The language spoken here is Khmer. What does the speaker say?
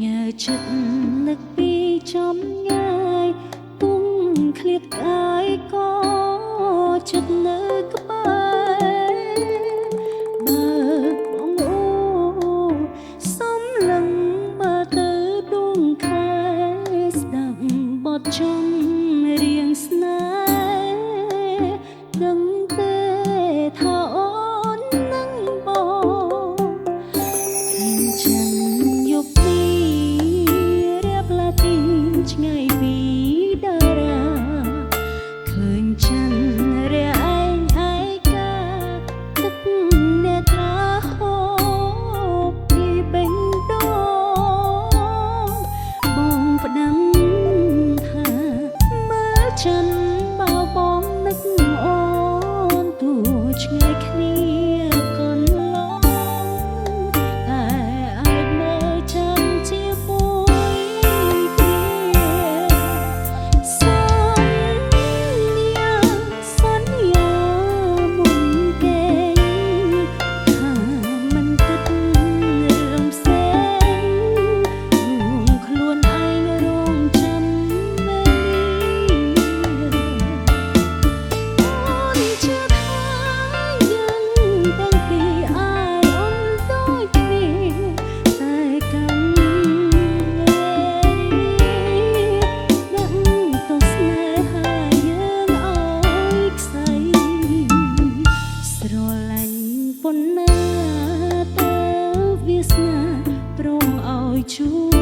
ញើចិត្តនឹកពីចំងាយទុំឃ្លាតកាយក៏ចិត្តនៅក្បែរបើបងអូសំឡឹងបើទៅដួងខែស្ដាប់បទចម្រៀងស្នេហ៍ដឹងទេថាអូននឹងបងឃើញចឹងយប់នេះរៀបឡាទីឆ្ងាយពីតារាឃើញចឹងរាឯងឯកាទឹកអ្នកត្រាហូបពីបេះដូងបងផ្ដាំថាមើលចិនបើបងនឹកអូនទួឆ្ងាយគ្នាកន្លងតែអាចនៅចាំជាមួយគ្នាសន្យាមុនគេថាមិនគិតរឿងផ្សេងរួមខ្លួនឯងរងចាំមេអូនជឿថាយើងទាំងពីរអាចអន់ដូចគ្នាតែកាន់ដឹងទៅស្នេហាយើងឲ្យខ្សែស្រឡាញ់ប៉ុណ្ណាតើវាសនាព្រមឲ្យជួប